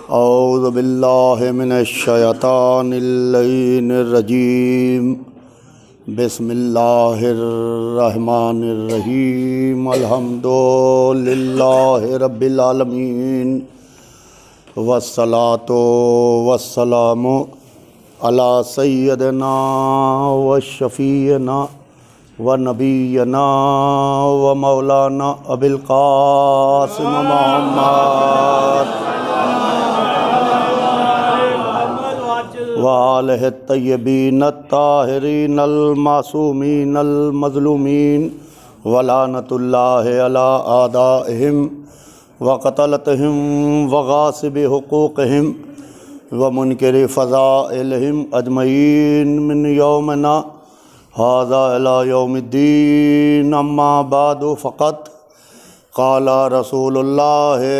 औज़ु बिल्लाहि मिनश्शैतानिर्रजीम बिस्मिल्लाहिर्रहमानिर्रहीम अल्हम्दुलिल्लाहि रब्बिल आलमीन वस्सलातु वस्सलामु अला सय्यदिना व शफ़ीना व नबीना व मौलाना अबिल क़ासिम मुहम्मद व आलिहि तय्यबीन ताहिरीन अल मासूमीन अल मज़लूमीन व लानतुल्लाहि अला आदाइहिम व क़तलतिहिम व गासिबि हुक़ूक़िहिम व मुनकिरि फ़ज़ाइलिहिम अजमईन मिन यौमिना हाज़ा इला यौमिद्दीन अम्मा बादु फ़क़त क़ाला रसूलुल्लाहि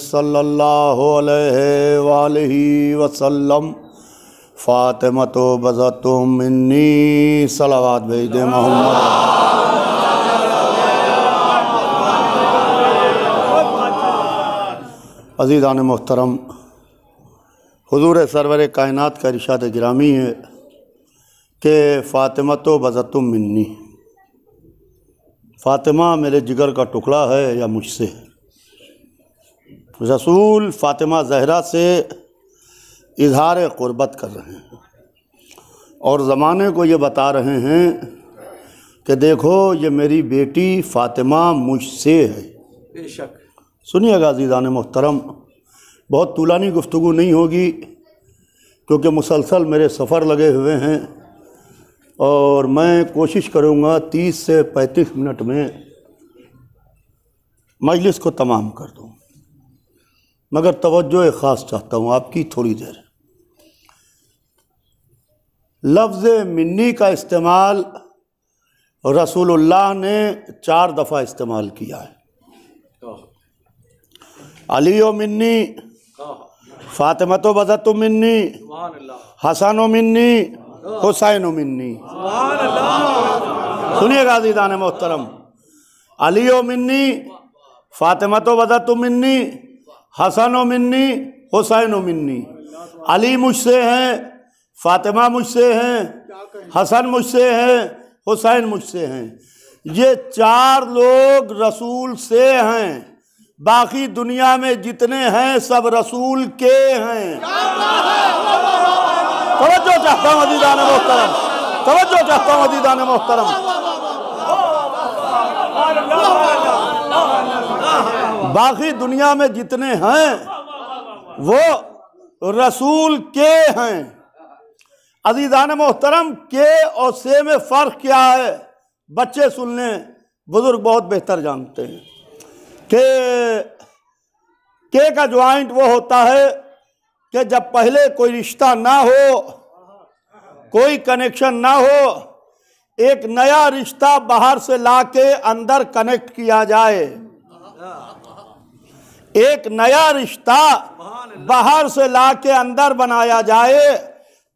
सल्लल्लाहु अलैहि वालिहि वसल्लम फ़ातिमतु बज़तु मिन्नी सलावत भेज दे मोहम्मद। अज़ीज़ान मोहतरम, हुज़ूर सरवर कायनात का इरशाद गिरामी है कि फ़ातिमतु बज़तु मिन्नी, फ़ातिमा मेरे जिगर का टुकड़ा है या मुझसे। रसूल फ़ातिमा ज़हरा से इज़हार क़ुरबत कर रहे हैं और ज़माने को ये बता रहे हैं कि देखो ये मेरी बेटी फ़ातिमा मुझसे है। बेशक सुनिएगा अज़ीज़ान मोहतरम, बहुत तूलानी गुफ्तगू नहीं होगी क्योंकि मुसलसल मेरे सफ़र लगे हुए हैं और मैं कोशिश करूँगा 30 से 35 मिनट में मजलिस को तमाम कर दूँ, मगर तवज्जो ख़ास चाहता हूँ आपकी थोड़ी देर। लफ्ज़ मिन्नी का इस्तेमाल रसूलुल्लाह ने 4 दफ़ा इस्तेमाल किया है। अलियो मिन्नी, फ़ातिमतो बज़तु मिन्नी, हसनो मिन्नी, हुसैनो मिन्नी। सुनिएगा अज़ीज़ान मोहतरम, अलियो मिन्नी, फ़ातिमतो बज़तु मिन्नी, हसनो मिन्नी, हुसैनो मिन्नी। अली मुझसे हैं, फ़ातिमा मुझसे हैं, हसन मुझसे हैं, हुसैन मुझसे हैं। ये 4 लोग रसूल से हैं, बाकी दुनिया में जितने हैं सब रसूल के हैं। तवज्जो चाहता हूँ अज़ीज़ान मोहतरम, तवज्जो चाहता हूँ अज़ीज़ान मोहतरम। बाकी दुनिया में जितने हैं वो रसूल के हैं। अज़ीज़ान मोहतरम, के और से में फ़र्क क्या है? बच्चे सुन लें, बुज़ुर्ग बहुत बेहतर जानते हैं। के का ज्वाइंट वो होता है कि जब पहले कोई रिश्ता ना हो, कोई कनेक्शन ना हो, एक नया रिश्ता बाहर से लाके अंदर कनेक्ट किया जाए। एक नया रिश्ता बाहर से लाके अंदर बनाया जाए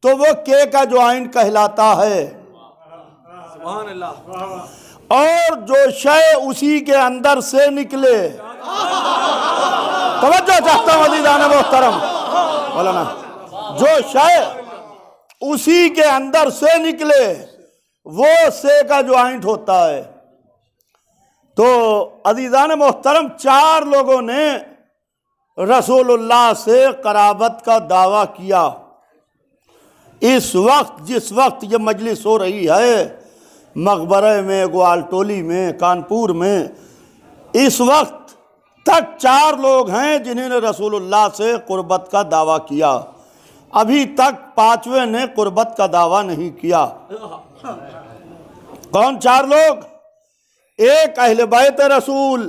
तो वो के का ज्वाइंट कहलाता है। और जो शय उसी के अंदर से निकले, तवज्जो चाहता हूँ अज़ीज़ान मोहतरम, बोला ना, जो शय उसी के अंदर से निकले वो से का ज्वाइंट होता है। तो अज़ीज़ान मोहतरम, 4 लोगों ने रसूलुल्लाह से क़राबत का दावा किया। इस वक्त जिस वक्त ये मजलिस हो रही है मकबरे में, ग्वालटोली में, कानपुर में, इस वक्त तक 4 लोग हैं जिन्होंने रसूलुल्लाह से क़ुरबत का दावा किया। अभी तक 5वें ने क़ुरबत का दावा नहीं किया। कौन 4 लोग? एक अहले बैत रसूल,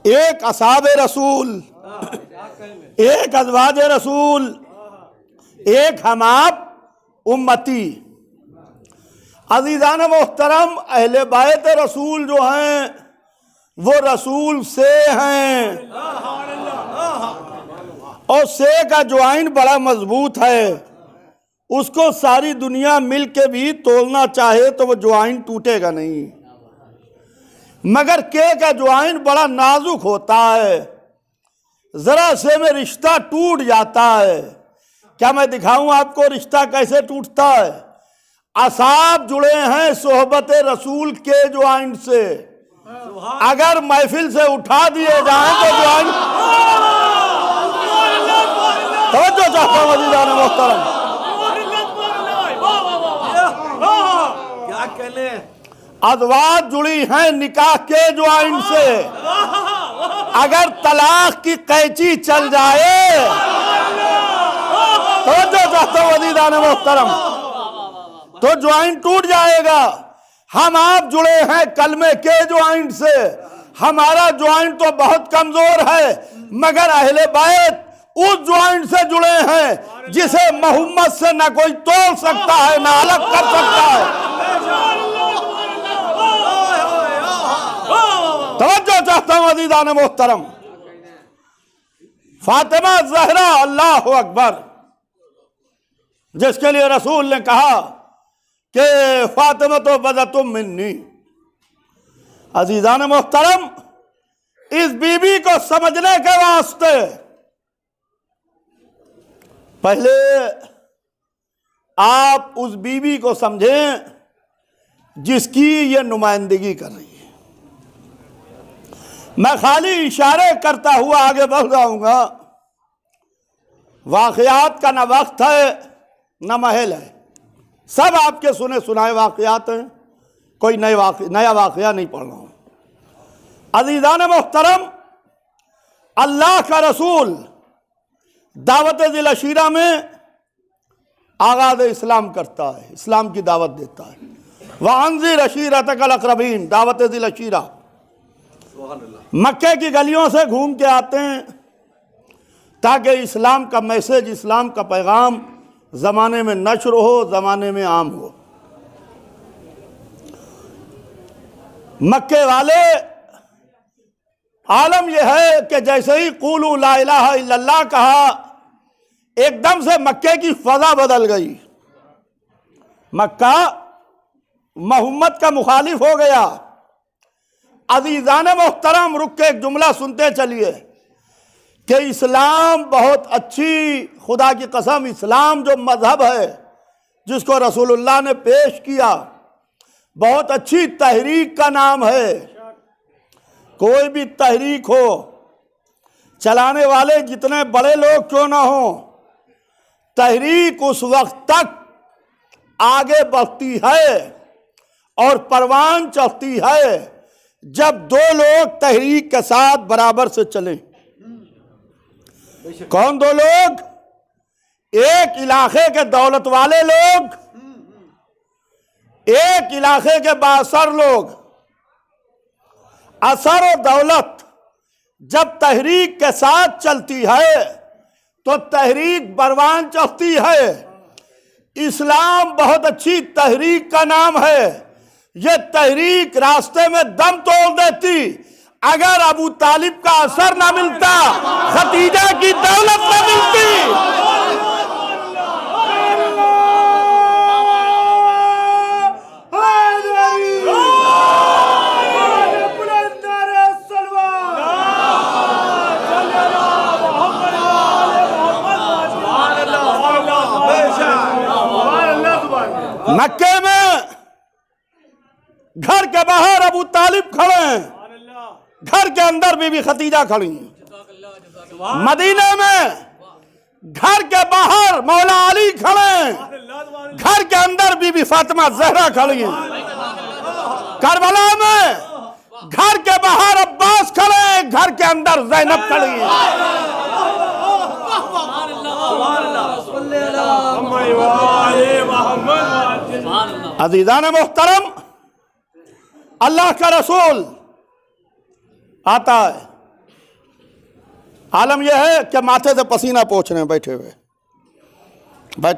एक असहाबे रसूल, एक अज़वाज रसूल, एक हम आप उम्मती। अज़ीज़ान मोहतरम, अहले बैत रसूल जो हैं वो रसूल से हैं और से का ज्वाइंट बड़ा मजबूत है। उसको सारी दुनिया मिल के भी तोड़ना चाहे तो वो ज्वाइंट टूटेगा नहीं। मगर के का ज्वाइन बड़ा नाजुक होता है। जरा से में रिश्ता टूट जाता है। क्या मैं दिखाऊं आपको रिश्ता कैसे टूटता है? असाब जुड़े हैं सोहबत रसूल के ज्वाइंट से, अगर महफिल से उठा दिए जाएं तो ज्वाइंट तो चाहता हूं अज़ीज़ान मोहतरम, क्या कहने अज़वाज जुड़ी हैं निकाह के ज्वाइंट से, अगर तलाक की कैंची चल जाए तो चाहता हूं अज़ीज़ान मोहतरम तो ज्वाइंट टूट जाएगा। हम आप जुड़े हैं कलमे के ज्वाइंट से, हमारा ज्वाइंट तो बहुत कमजोर है, मगर अहले बैत उस ज्वाइंट से जुड़े हैं जिसे मोहम्मद से न कोई तोड़ सकता है न अलग कर सकता है। तवज्जो चाहता हूं अज़ीज़ान मोहतरम, फातिमा ज़हरा अल्लाहु अकबर, जिसके लिए रसूल ने कहा कि फातिमा तो बज़तुम मिन्नी। अज़ीज़ान मोहतरम, इस बीबी को समझने के वास्ते पहले आप उस बीबी को समझें जिसकी ये नुमाइंदगी कर रही है। मैं खाली इशारे करता हुआ आगे बढ़ जाऊंगा। वाक़यात का न वक्त है न महल है, सब आपके सुने सुनाए वाक़यात हैं, कोई नया वाक़या नहीं पढ़ रहा हूं। अज़ीज़ान मोहतरम, अल्लाह का रसूल दावत दिल अशीरा में आगाज़ इस्लाम करता है, इस्लाम की दावत देता है। वअन्ज़िर अशीरतकल अक़रबीन, दावत दिल अशीरा, मक्के की गलियों से घूम के आते हैं ताकि इस्लाम का मैसेज, इस्लाम का पैगाम ज़माने में नश्र हो, ज़माने में आम हो। मक्के वाले आलम यह है कि जैसे ही क़ूलू ला इलाहा इल्लल्लाह कहा, एकदम से मक्के की फ़ज़ा बदल गई। मक्का मोहम्मद का मुखालिफ हो गया। अज़ीज़ान मोहतरम, रुक के एक जुमला सुनते चलिए कि इस्लाम बहुत अच्छी, खुदा की कसम, इस्लाम जो मज़हब है जिसको रसूलुल्लाह ने पेश किया, बहुत अच्छी तहरीक का नाम है। कोई भी तहरीक हो, चलाने वाले जितने बड़े लोग क्यों ना हो, तहरीक उस वक्त तक आगे बढ़ती है और परवान चढ़ती है जब दो लोग तहरीक के साथ बराबर से चलें। कौन दो लोग? एक इलाके के दौलत वाले लोग, एक इलाके के बासर लोग। असर और दौलत जब तहरीक के साथ चलती है तो तहरीक बरवान चढ़ती है। इस्लाम बहुत अच्छी तहरीक का नाम है। यह तहरीक रास्ते में दम तोड़ देती। अगर अबू तालिब का असर ना मिलता, खदीजा की दौलत ना मिलती, मक्के में घर के बाहर अबू तालिब खड़े हैं, घर के अंदर बीबी खदीजा खड़ी हैं। मदीने में घर के बाहर मौला अली खड़े हैं, घर के अंदर बीबी फातिमा ज़हरा खड़ी हैं। करबला में घर के बाहर अब्बास खड़े हैं, घर के अंदर ज़ैनब खड़ी हैं। अज़ीज़ान मोहतरम, अल्लाह का रसूल आता है। आलम यह है कि माथे से पसीना पोंछ रहे हैं, बैठे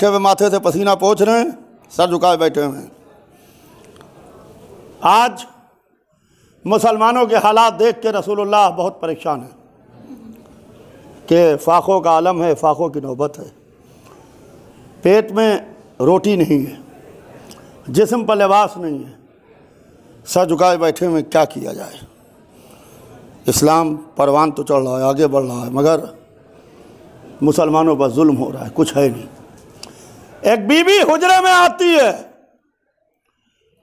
हुए माथे से पसीना पोंछ रहे हैं, सर झुकाए बैठे हुए हैं। आज मुसलमानों के हालात देख के रसूलुल्लाह बहुत परेशान हैं कि फाकों का आलम है, फाकों की नौबत है। पेट में रोटी नहीं है, जिस्म पर लिबास नहीं है, सर झुकाए बैठे में क्या किया जाए। इस्लाम परवान तो चढ़ रहा है, आगे बढ़ रहा है, मगर मुसलमानों पर जुल्म हो रहा है, कुछ है नहीं। एक बीवी हुजरे में आती है,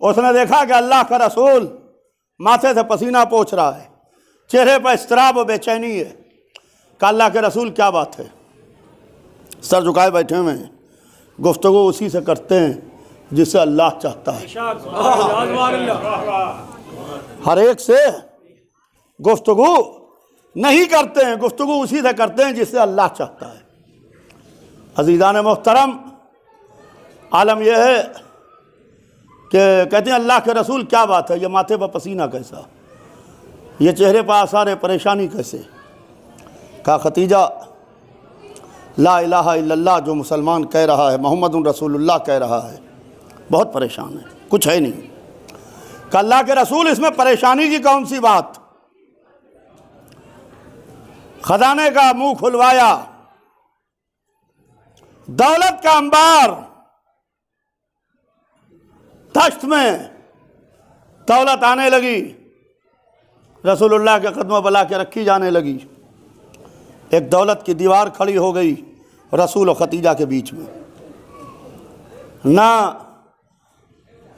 उसने देखा कि अल्लाह का रसूल माथे से पसीना पोंछ रहा है, चेहरे पर इस्तराब और बेचैनी है। कहा अल्लाह के रसूल क्या बात है? सर झुकाए बैठे हुए हैं, गुफ्तगू उसी से करते हैं जिसे अल्लाह चाहता है। हर एक से गुफ्तगू नहीं करते हैं, गुफ्तगू उसी से करते हैं जिससे अल्लाह चाहता है। अज़ीज़ान मोहतरम, आलम यह है कि कहते हैं अल्लाह के रसूल क्या बात है, ये माथे पर पसीना कैसा, ये चेहरे पर आसार परेशानी कैसे? कहा खतीजा ला इलाहा इल्लल्लाह जो मुसलमान कह रहा है, मोहम्मद रसूलुल्लाह कह रहा है, बहुत परेशान है, कुछ है नहीं। कहा अल्लाह के रसूल इसमें परेशानी की कौन सी बात? खजाने का मुंह खुलवाया, दौलत का अंबार, तश्त में दौलत आने लगी, रसूलुल्लाह के कदमों पर ला के रखी जाने लगी। एक दौलत की दीवार खड़ी हो गई रसूल और खतीजा के बीच में। ना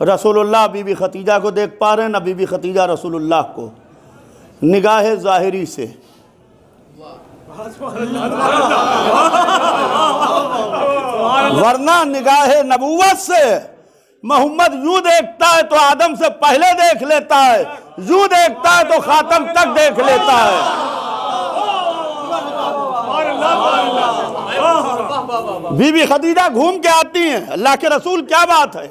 रसूलुल्लाह बीबी खतीजा को देख पा रहे, ना बीबी खतीजा रसूलुल्लाह को, निगाह ज़ाहिरी से। वरना निगाह नबूवत से मोहम्मद यूं देखता है तो आदम से पहले देख लेता है, यूं देखता है तो खातम तक देख लेता है। बीबी खदीजा घूम के आती हैं, अल्लाह के रसूल क्या बात है,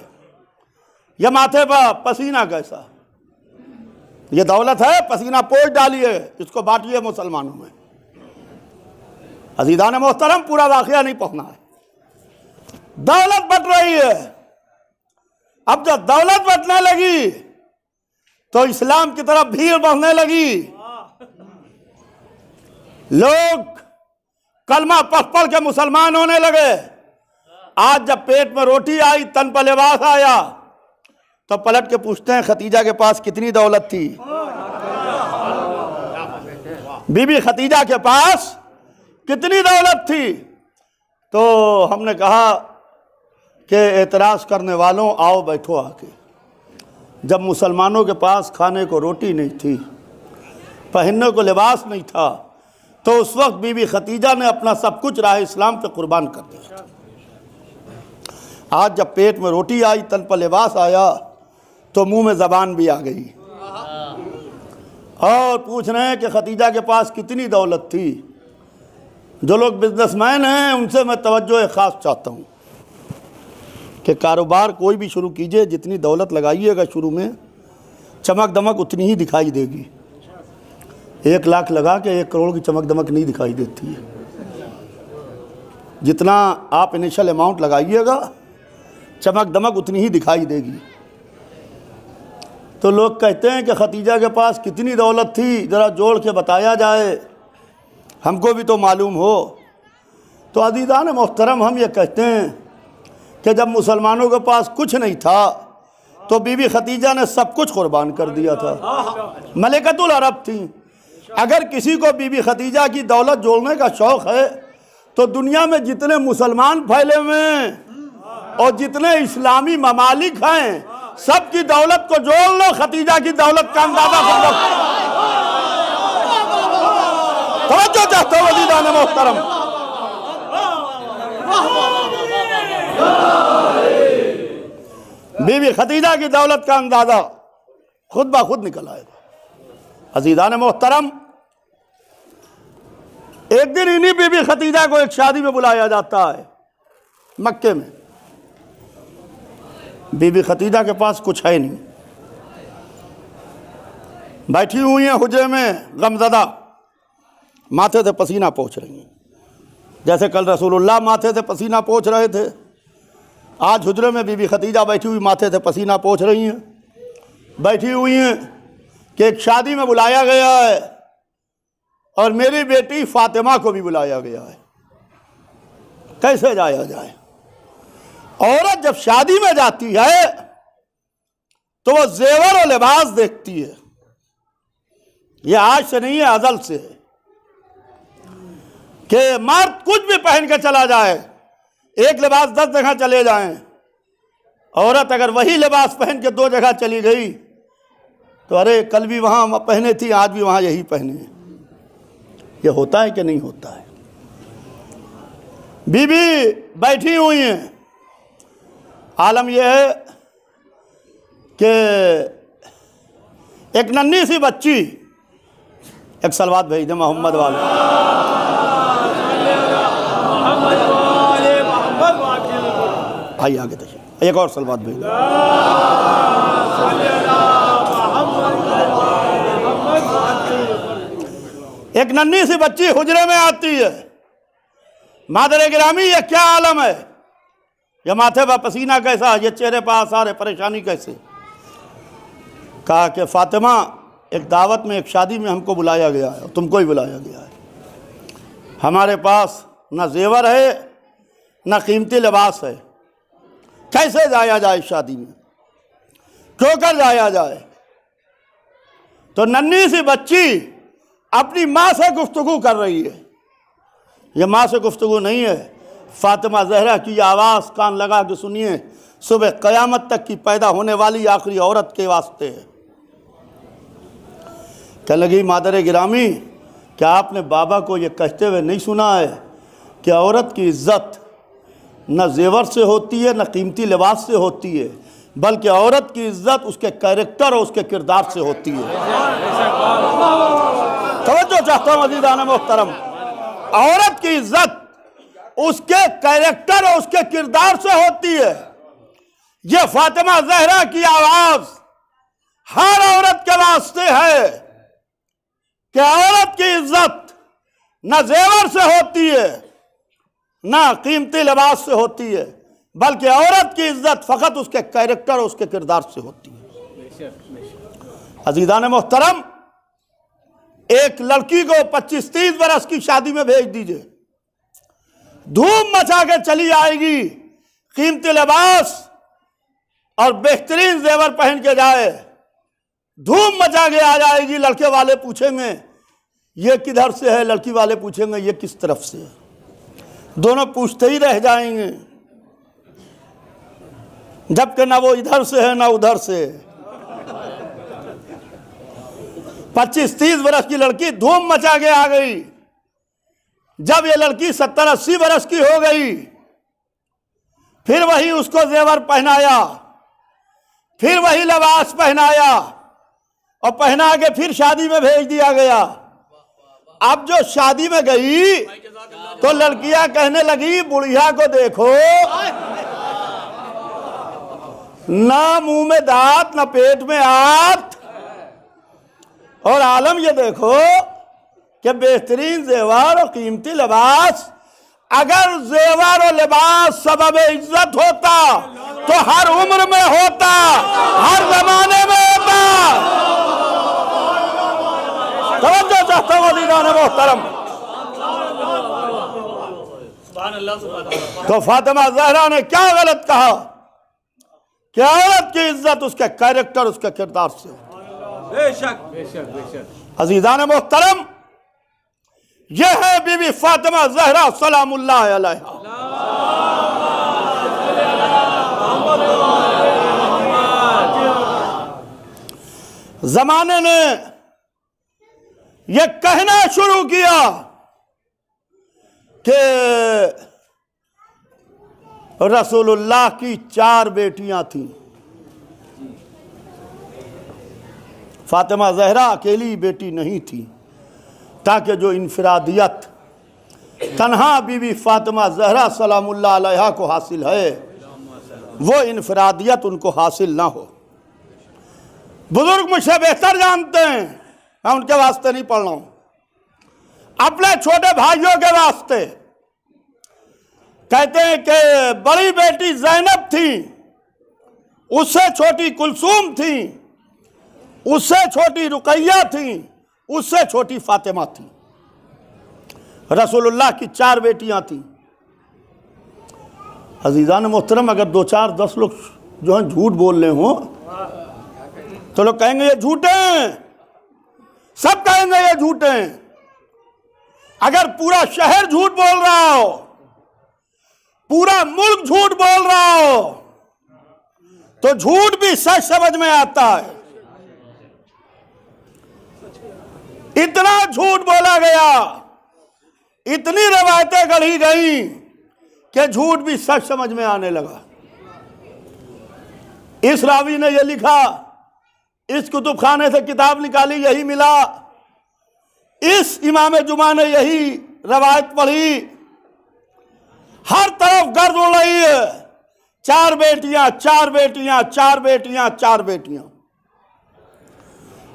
यह माथे पर पसीना कैसा, ये दौलत है, पसीना पोंछ डालिए, इसको बांटिए मुसलमानों में। अज़ीज़ान मोहतरम, पूरा वाक़या नहीं पहुंचना है। दौलत बट रही है। अब जब दौलत बटने लगी तो इस्लाम की तरफ भीड़ बढ़ने लगी। लोग कलमा पढ़ के मुसलमान होने लगे। आज जब पेट में रोटी आई, तन पर लिबास आया, तो पलट के पूछते हैं खतीजा के पास कितनी दौलत थी? बीबी खतीजा के पास कितनी दौलत थी? तो हमने कहा कि एतराज़ करने वालों आओ बैठो आके। जब मुसलमानों के पास खाने को रोटी नहीं थी, पहनने को लिबास नहीं था, तो उस वक्त बीबी खतीजा ने अपना सब कुछ राह इस्लाम पे कुर्बान कर दिया। आज जब पेट में रोटी आई, तन पर लिबास आया, तो मुंह में ज़बान भी आ गई और पूछ रहे हैं कि खतीजा के पास कितनी दौलत थी। जो लोग बिजनेसमैन हैं उनसे मैं तवज्जो ख़ास चाहता हूँ कि कारोबार कोई भी शुरू कीजिए, जितनी दौलत लगाइएगा शुरू में, चमक दमक उतनी ही दिखाई देगी। 1 लाख लगा के 1 करोड़ की चमक दमक नहीं दिखाई देती है। जितना आप इनिशियल अमाउंट लगाइएगा, चमक दमक उतनी ही दिखाई देगी। तो लोग कहते हैं कि खतीजा के पास कितनी दौलत थी, ज़रा जोड़ के बताया जाए, हमको भी तो मालूम हो। तो अज़ीज़ान मोहतरम, हम ये कहते हैं कि जब मुसलमानों के पास कुछ नहीं था तो बीबी खतीजा ने सब कुछ कुर्बान कर दिया था। मलिकतुल अरब थी। अगर किसी को बीबी खतीजा की दौलत जोड़ने का शौक़ है तो दुनिया में जितने मुसलमान फैले हुए हैं और जितने इस्लामी ममालिक हैं, सब की दौलत को जोड़ लो, खतीजा की दौलत का अंदाजा कर लो। तवज्जो चाहते हो अज़ीज़ान मोहतरम? बीबी खतीजा की दौलत का अंदाजा खुद ब खुद निकल आएगा। अज़ीज़ान मोहतरम, एक दिन इन्हीं बीबी खतीजा को एक शादी में बुलाया जाता है मक्के में। बीबी खतीजा के पास कुछ है नहीं, बैठी हुई हैं हुजरे में गमज़दा, माथे से पसीना पोंछ रही हैं। जैसे कल रसूलुल्लाह माथे से पसीना पोंछ रहे थे, आज हुजरे में बीबी खतीजा बैठी हुई माथे से पसीना पोंछ रही हैं। बैठी हुई हैं कि एक शादी में बुलाया गया है और मेरी बेटी फातिमा को भी बुलाया गया है, कैसे जाया जाए? औरत जब शादी में जाती है तो वो जेवर और लिबास देखती है, ये आज से नहीं है, अज़ल से है कि मर्द कुछ भी पहन के चला जाए, एक लिबास 10 जगह चले जाएं, औरत अगर वही लिबास पहन के 2 जगह चली गई तो अरे कल भी वहाँ पहने थी, आज भी वहाँ यही पहने। ये होता है कि नहीं होता है? बीबी बैठी हुई हैं, आलम यह है कि एक नन्ही सी बच्ची, एक सलवात भेज दे मोहम्मद वाले, आइए आगे तक एक और सलवात भेज दे। एक नन्ही सी बच्ची हुजरे में आती है, मादर गिरामी ये क्या आलम है, ये माथे पर पसीना कैसा, ये चेहरे पर आसार परेशानी कैसे? कहा कि फातिमा एक दावत में, एक शादी में हमको बुलाया गया है, तुमको ही बुलाया गया है। हमारे पास न जेवर है न कीमती लिबास है, कैसे जाया जाए शादी में, क्यों कर जाया जाए? तो नन्ही सी बच्ची अपनी माँ से गुफ्तगू कर रही है। ये माँ से गुफ्तगू नहीं है, फातिमा ज़हरा की आवाज़ कान लगा के सुनिए, सुबह क़यामत तक की पैदा होने वाली आखिरी औरत के वास्ते है। कहने लगी मादर गिरामी, क्या आपने बाबा को ये कहते हुए नहीं सुना है कि औरत की इज़्ज़त न जेवर से होती है न कीमती लिबास से होती है, बल्कि औरत की इज़्ज़त उसके कैरेक्टर और उसके किरदार से होती है। तवज्जो चाहता हूँ अज़ीज़ान मोहतरम, औरत की इज़्ज़त उसके कैरेक्टर और उसके किरदार से होती है। ये फातिमा ज़हरा की आवाज़ हर औरत के वास्ते है कि औरत की इज्जत न जेवर से होती है न कीमती लिबास से होती है, बल्कि औरत की इज्जत फ़कत उसके कैरेक्टर और उसके किरदार से होती है। अज़ीज़ान मोहतरम, एक लड़की को 25-30 बरस की शादी में भेज दीजिए, धूम मचा के चली आएगी, कीमती लिबास और बेहतरीन जेवर पहन के जाए, धूम मचा के आ जाएगी। लड़के वाले पूछेंगे ये किधर से है, लड़की वाले पूछेंगे ये किस तरफ से है, दोनों पूछते ही रह जाएंगे, जबकि ना वो इधर से है ना उधर से। 25-30 बरस की लड़की धूम मचा के आ गई। जब ये लड़की 70-80 बरस की हो गई, फिर वही उसको जेवर पहनाया, फिर वही लिबास पहनाया और पहना के फिर शादी में भेज दिया गया। अब जो शादी में गई तो लड़कियां कहने लगी बुढ़िया को देखो, ना मुंह में दांत ना पेट में हाथ, और आलम ये देखो कि बेहतरीन जेवर और कीमती लिबास, अगर जेवर और लिबास सबब इज्जत होता तो हर उम्र में होता, हर जमाने में होता। तवज्जो चाहता हूं अज़ीज़ान मोहतरम। तो फातिमा ज़हरा ने क्या गलत कहा कि औरत की इज्जत उसके कैरेक्टर उसके किरदार से। बेशक अज़ीज़ान मोहतरम, यह है बीबी फातिमा ज़हरा सलामुल्लाह अलैहा। जमाने ने यह कहना शुरू किया कि रसूलुल्लाह की 4 बेटियां थीं। फातिमा ज़हरा अकेली बेटी नहीं थी, ताकि जो इनफरादियत तन्हा बीबी फातिमा ज़हरा सलामुल्लाह अलैहा को हासिल है, वो इनफरादियत उनको हासिल ना हो। बुजुर्ग मुझसे बेहतर जानते हैं, मैं उनके वास्ते नहीं पढ़ रहा हूं, अपने छोटे भाइयों के वास्ते। कहते हैं कि बड़ी बेटी ज़ैनब थी, उससे छोटी कुलसूम थी, उससे छोटी रुकैया थी, उससे छोटी फातिमा थी। रसूलुल्लाह की 4 बेटियां थीं। अज़ीज़ान मोहतरम, अगर 2-4-10 लोग जो हैं झूठ बोल रहे हों तो लोग कहेंगे ये झूठे हैं। सब कहेंगे ये झूठे हैं। अगर पूरा शहर झूठ बोल रहा हो, पूरा मुल्क झूठ बोल रहा हो, तो झूठ भी सच समझ में आता है। इतना झूठ बोला गया, इतनी रवायतें गढ़ी गई कि झूठ भी सच समझ में आने लगा। इस रावी ने यह लिखा, इस कुतुब खाने से किताब निकाली, यही मिला, इस इमाम जुमा ने यही रवायत पढ़ी, हर तरफ गर्द उड़ रही है, 4 बेटियां 4 बेटियां 4 बेटियां 4 बेटियां।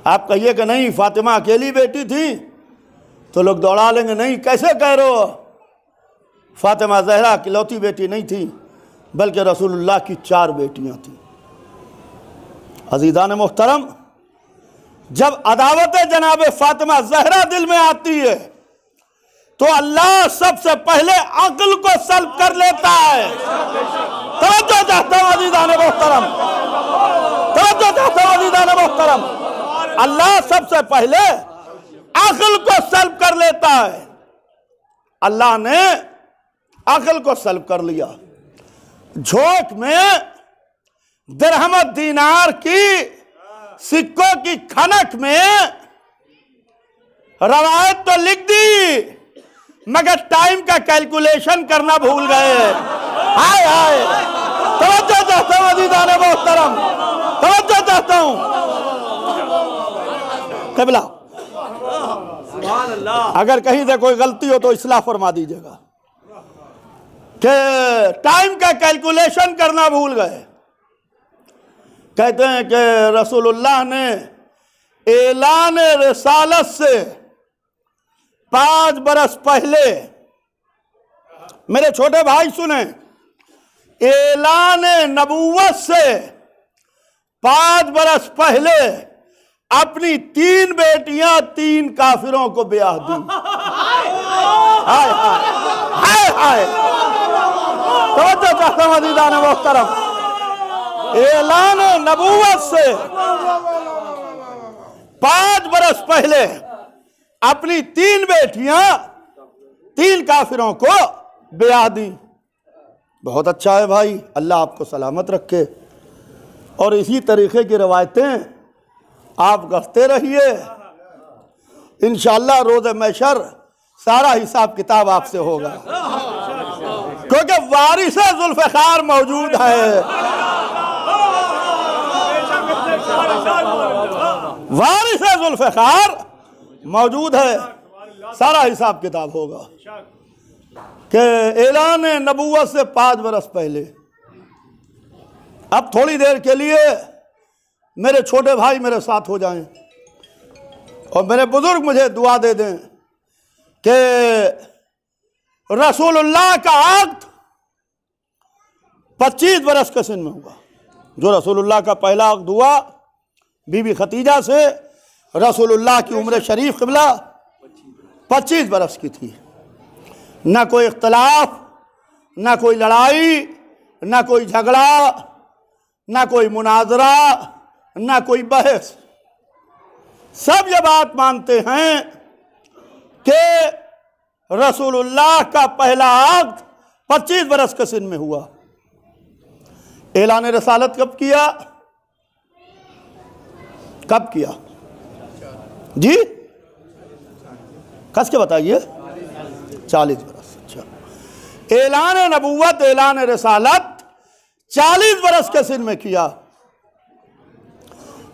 आप कहिए कि नहीं फातिमा अकेली बेटी थी, तो लोग दौड़ा लेंगे, नहीं कैसे कह रहे हो, फातिमा ज़हरा इकलौती बेटी नहीं थी, बल्कि रसूलुल्लाह की 4 बेटियां थीं। अज़ीज़ान मोहतरम, जब अदावत जनाब फातिमा ज़हरा दिल में आती है, तो अल्लाह सबसे पहले अक्ल को सल्ब कर लेता है। तवज्जो चाहता हूं अज़ीज़ान मोहतरम, तवज्जो चाहता हूं अज़ीज़ान मोहतरम, अल्लाह सबसे पहले अक्ल को सल्ब कर लेता है। अल्लाह ने अक्ल को सल्ब कर लिया। झोंक में दिरहम दीनार की सिक्कों की खनक में रवायत तो लिख दी, मगर टाइम का कैलकुलेशन करना भूल गए। हाय हाय, तवज्जो चाहता हूं अज़ीज़ान मोहतरम, तवज्जो चाहता हूं। क़िबला, अगर कहीं से कोई गलती हो तो इस्लाह फरमा दीजिएगा कि टाइम का कैलकुलेशन करना भूल गए। कहते हैं कि रसूलुल्लाह ने ऐलान रिसालत से 5 बरस पहले, मेरे छोटे भाई सुने, ऐलान नबूवत से 5 बरस पहले अपनी 3 बेटियां 3 काफिरों को ब्याह दी। हाय हाय हाय हाय, तवज्जो चाहता हूं अज़ीज़ान मोहतरम, ऐलान नबूवत से 5 बरस पहले अपनी 3 बेटियां 3 काफिरों को ब्याह दी। बहुत अच्छा है भाई, अल्लाह आपको सलामत रखे और इसी तरीके की रवायतें आप करते रहिए। इंशाअल्लाह रोज़े महशर सारा हिसाब किताब आपसे होगा, क्योंकि वारिसे जुल्फ़िकार मौजूद है, वारिसे जुल्फ़िकार मौजूद है, सारा हिसाब किताब होगा। कि ऐलान नबूवत से 5 बरस पहले, अब थोड़ी देर के लिए मेरे छोटे भाई मेरे साथ हो जाएं और मेरे बुजुर्ग मुझे दुआ दे दें कि रसूलुल्लाह का अक़्द 25 बरस के सिन में हुआ। जो रसूलुल्लाह का पहला अक़्द हुआ बीबी खतीजा से, रसूलुल्लाह की उम्र शरीफ क़िबला 25 बरस की थी। ना कोई इख्तलाफ, ना कोई लड़ाई, ना कोई झगड़ा, ना कोई मुनाजरा, ना कोई बहस। सब ये बात मानते हैं कि रसूलुल्लाह का पहला अक़्द 25 बरस के सिन में हुआ। ऐलान रिसालत कब किया? कब किया जी? कस के बताइए। 40 बरस। अच्छा, ऐलान नबूवत, ऐलान रिसालत 40 बरस के सिन में किया।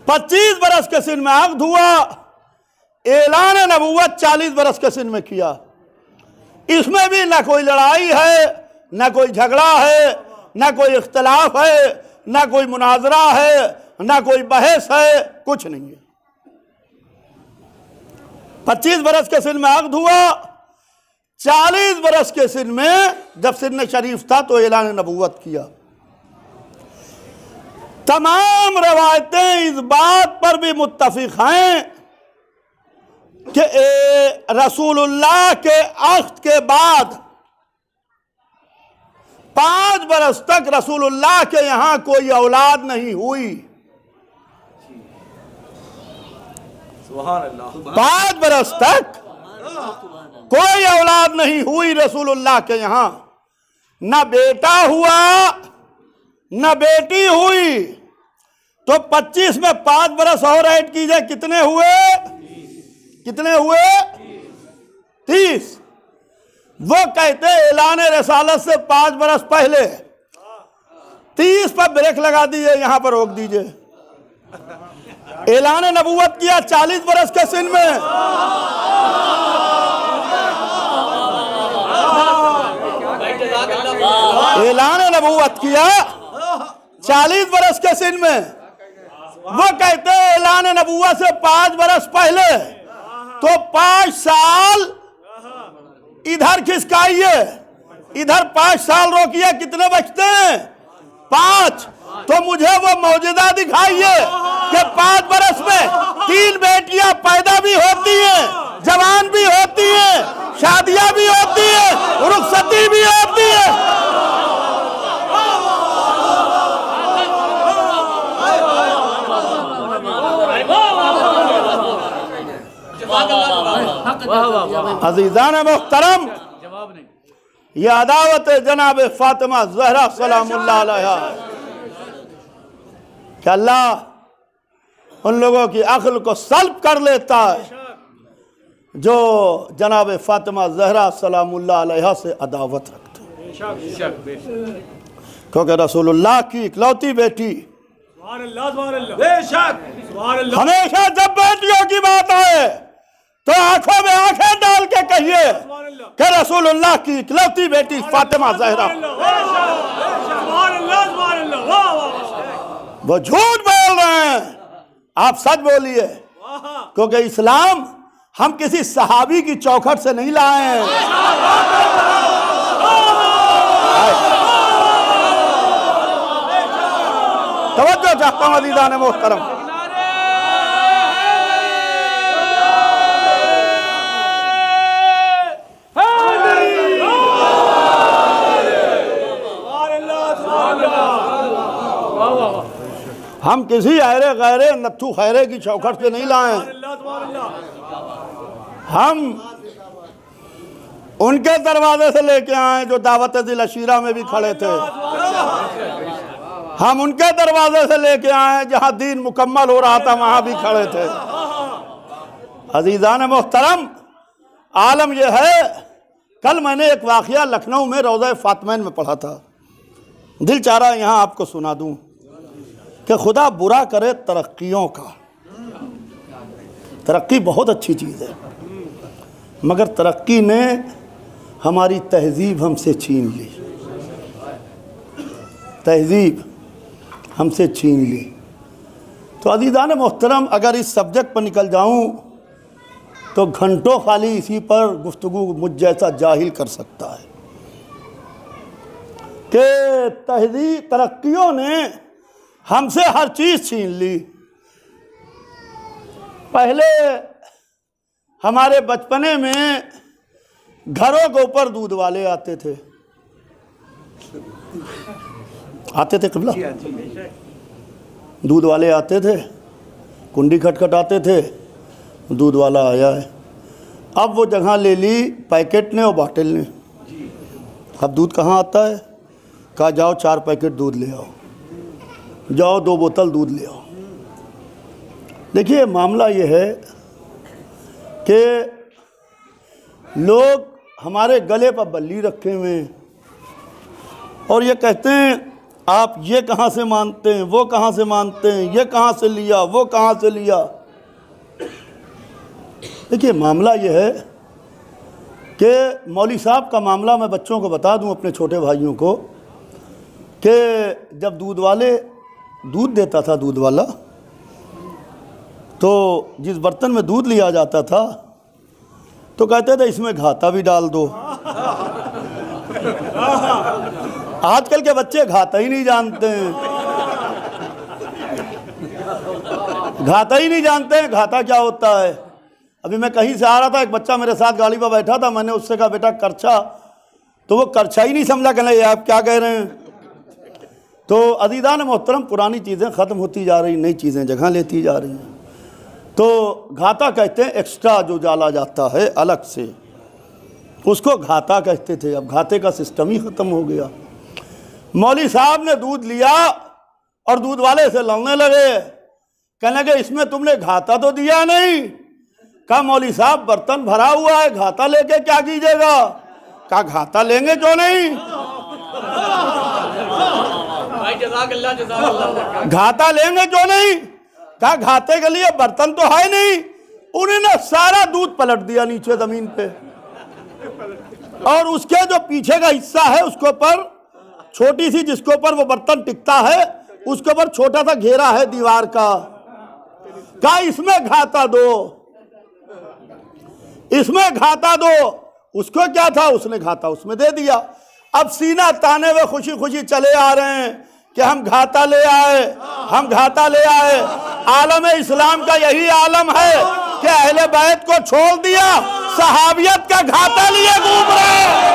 25 बरस के सिन में अक़्द हुआ, ऐलान नबूवत 40 बरस के सिन में किया। इसमें भी ना कोई लड़ाई है, ना कोई झगड़ा है, ना कोई इख्तलाफ है, ना कोई मुनाजरा है, ना कोई बहस है, कुछ नहीं है। 25 बरस के सिन में अक़्द हुआ, 40 बरस के सिन में जब सिन शरीफ था तो ऐलान नबूवत किया। तमाम रवायतें इस बात पर भी मुत्तफिक हैं कि रसूलुल्लाह के अक़्द के बाद 5 बरस तक रसूलुल्लाह के यहाँ कोई औलाद नहीं हुई। सुभान अल्लाह। 5 बरस तक कोई औलाद नहीं हुई रसूलुल्लाह के यहां, न बेटा हुआ न बेटी हुई। तो 25 में 5 बरस और ऐड कीजिए, कितने हुए? कितने हुए? 30। वो कहते ऐलान रिसालत से 5 बरस पहले 30 पर ब्रेक लगा दीजिए, यहां पर रोक दीजिए। ऐलान नबूवत किया 40 बरस के सिन में। ऐलान नबूवत किया 40 बरस के सिन में। वो कहते हैं ऐलान नबूवत से 5 बरस पहले तो 5 साल इधर खिसकाइए, इधर 5 साल रोकिए, कितने बचते हैं? 5। तो मुझे वो मौजूदा दिखाइए कि 5 बरस में 3 बेटियां पैदा भी होती हैं, जवान भी होती हैं, शादियां भी होती हैं, रुखसती भी होती है। अजीजान मोहतरम, ये अदावत जनाब फातिमा ज़हरा सलामुल्लाह अलैहा कि अल्लाह उन लोगों की अक्ल को सल्ब कर लेता है जो जनाब फातिमा ज़हरा सलामुल्लाह अलैहा से अदावत रखते हैं, क्योंकि रसूलुल्लाह की इकलौती बेटी। हमेशा जब बेटियों की बात आए तो आंखों में आंखें डाल के कहिए कि रसूलुल्लाह की इकलौती बेटी फातिमा ज़हरा। वो झूठ बोल रहे हैं, आप सच बोलिए, क्योंकि इस्लाम हम किसी सहाबी की चौखट से नहीं लाए हैं। तवज्जो चाहता हूं अज़ीज़ान मोहतरम। हम किसी अहरे गैरे नत्थू खैरे की चौखट से नहीं लाए। हम उनके दरवाजे से लेके आए जो दावत दिल अशीरा में भी खड़े थे। हम उनके दरवाजे से लेके आए जहां दीन मुकम्मल हो रहा था, वहां भी खड़े थे। अजीजान मोहतरम, आलम यह है, कल मैंने एक वाक़या लखनऊ में रोज़ा फातिमैन में पढ़ा था, दिल चाह रहा यहाँ आपको सुना दूं कि खुदा बुरा करे तरक्कियों का। तरक्की बहुत अच्छी चीज़ है, मगर तरक्की ने हमारी तहजीब हमसे छीन ली, तहजीब हमसे छीन ली। तो अज़ीज़ान मोहतरम, अगर इस सब्जेक्ट पर निकल जाऊं तो घंटों खाली इसी पर गुफ्तगू मुझ जैसा जाहिल कर सकता है कि तहजीब तरक्कियों ने हमसे हर चीज़ छीन ली। पहले हमारे बचपने में घरों के ऊपर दूध वाले आते थे क़िबला, दूध वाले आते थे, कुंडी खटखटाते थे, दूध वाला आया है। अब वो जगह ले ली पैकेट ने और बॉटल ने। अब दूध कहाँ आता है? कहा जाओ 4 पैकेट दूध ले आओ, जाओ 2 बोतल दूध ले आओ। देखिए मामला ये है कि लोग हमारे गले पर बल्ली रखे हुए हैं और ये कहते हैं आप ये कहाँ से मानते हैं, वो कहाँ से मानते हैं, ये कहाँ से लिया, वो कहाँ से लिया। देखिए मामला ये है कि मौली साहब का मामला मैं बच्चों को बता दूं, अपने छोटे भाइयों को, कि जब दूध वाले दूध देता था, दूध वाला, तो जिस बर्तन में दूध लिया जाता था तो कहते थे इसमें घाटा भी डाल दो। आजकल के बच्चे घाटा ही नहीं जानते हैं, घाटा ही नहीं जानते हैं, घाटा क्या होता है। अभी मैं कहीं से आ रहा था, एक बच्चा मेरे साथ गाड़ी पर बैठा था, मैंने उससे कहा बेटा करछा, तो वो करछा ही नहीं समझा, कहना ये आप क्या कह रहे हैं। तो अज़ीज़ान मोहतरम, पुरानी चीज़ें ख़त्म होती जा रही, नई चीज़ें जगह लेती जा रही हैं। तो घाता कहते हैं एक्स्ट्रा जो डाला जाता है अलग से, उसको घाता कहते थे। अब घाते का सिस्टम ही ख़त्म हो गया। मौली साहब ने दूध लिया और दूध वाले से लड़ने लगे, कहने लगे इसमें तुमने घाता तो दिया नहीं। कहा मौली साहब बर्तन भरा हुआ है, घाता लेके क्या कीजिएगा। कहा घाता लेंगे क्यों नहीं, घाता लेंगे क्यों नहीं। कहा घाते के लिए बर्तन तो है नहीं। उन्होंने सारा दूध पलट दिया नीचे जमीन पे, और उसके जो पीछे का हिस्सा है उसके ऊपर छोटी सी, जिसके ऊपर वो बर्तन टिकता है, उसके ऊपर छोटा सा घेरा है दीवार का। कहा इसमें घाता दो, इसमें घाता दो। उसको क्या था, उसने घाता उसमें दे दिया। अब सीना ताने हुए खुशी खुशी चले आ रहे हैं कि हम घाता ले आए, हम घाता ले आए। आलम इस्लाम का यही आलम है कि अहले बैत को छोड़ दिया, सहाबियत का घाता लिए घूम रहे।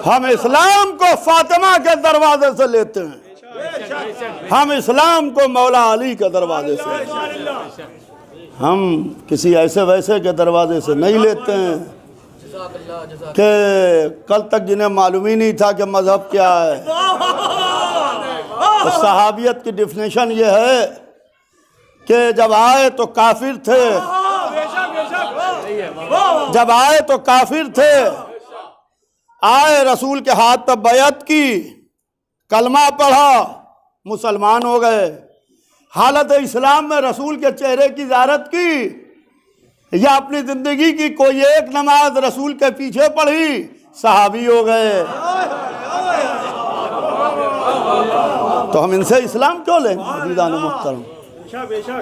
हम इस्लाम को फातिमा के दरवाजे से लेते हैं, हम इस्लाम को मौला अली के दरवाजे से, हम किसी ऐसे वैसे के दरवाजे से नहीं लेते हैं कि कल तक जिन्हें मालूम ही नहीं था कि मजहब क्या है। तो सहाबियत की डिफिनेशन ये है कि जब आए तो काफिर थे, जब आए तो काफिर थे, आए रसूल के हाथ पर बैत की, कलमा पढ़ा, मुसलमान हो गए। हालत इस्लाम में रसूल के चेहरे की ज़ियारत की या अपनी ज़िंदगी की कोई एक नमाज रसूल के पीछे पढ़ी, सहाबी हो गए। तो हम इनसे इस्लाम क्यों लेंगे अज़ीज़ान मुहतरम।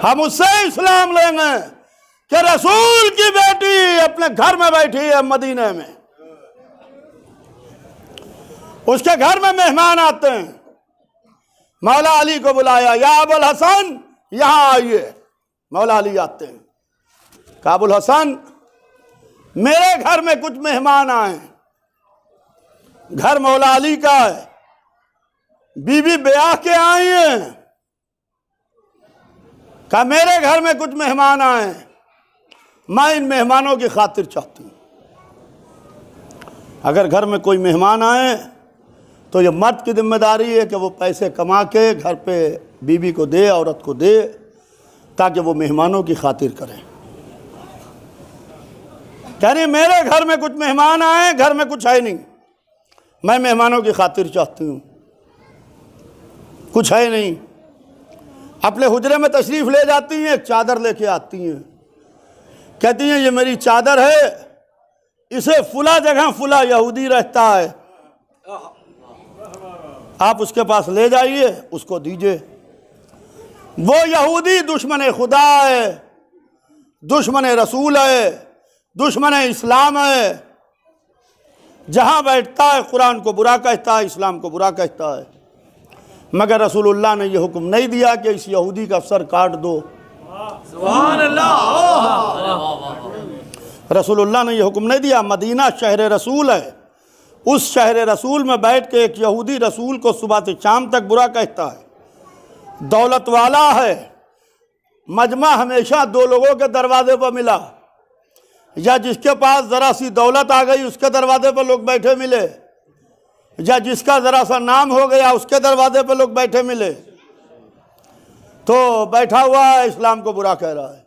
हम उससे इस्लाम लेंगे कि रसूल की बेटी अपने घर में बैठी है मदीने में, उसके घर में मेहमान आते हैं, मौला अली को बुलाया, या अबुल हसन यहाँ आइए। मौला अली आते हैं, कहा अबुल हसन मेरे घर में कुछ मेहमान आए। घर मौला अली का है, बीबी ब्याह के आई हैं। कहा मेरे घर में कुछ मेहमान आए, मैं इन मेहमानों की खातिर चाहती हूँ। अगर घर में कोई मेहमान आए तो ये मर्द की जिम्मेदारी है कि वो पैसे कमा के घर पे बीवी को दे, औरत को दे, ताकि वो मेहमानों की खातिर करें। कह रही मेरे घर में कुछ मेहमान आए, घर में कुछ है नहीं, मैं मेहमानों की खातिर चाहती हूँ, कुछ है नहीं। अपने हुजरे में तशरीफ़ ले जाती हैं, एक चादर लेके आती हैं, कहती हैं ये मेरी चादर है, इसे फुला जगह फुला यहूदी रहता है, आप उसके पास ले जाइए, उसको दीजिए। वो यहूदी दुश्मन खुदा है, दुश्मन रसूल है, दुश्मन इस्लाम है। जहाँ बैठता है कुरान को बुरा कहता है, इस्लाम को बुरा कहता है। मगर रसूलुल्लाह ने यह हुक्म नहीं दिया कि इस यहूदी का सर काट दो। सुभान अल्लाह। रसूलुल्लाह ने यह हुक्म नहीं दिया। मदीना शहर रसूल है, उस शहर रसूल में बैठ के एक यहूदी रसूल को सुबह से शाम तक बुरा कहता है, दौलत वाला है। मजमा हमेशा दो लोगों के दरवाजे पर मिला, या जिसके पास ज़रा सी दौलत आ गई उसके दरवाजे पर लोग बैठे मिले, या जिसका ज़रा सा नाम हो गया उसके दरवाजे पर लोग बैठे मिले। तो बैठा हुआ है, इस्लाम को बुरा कह रहा है।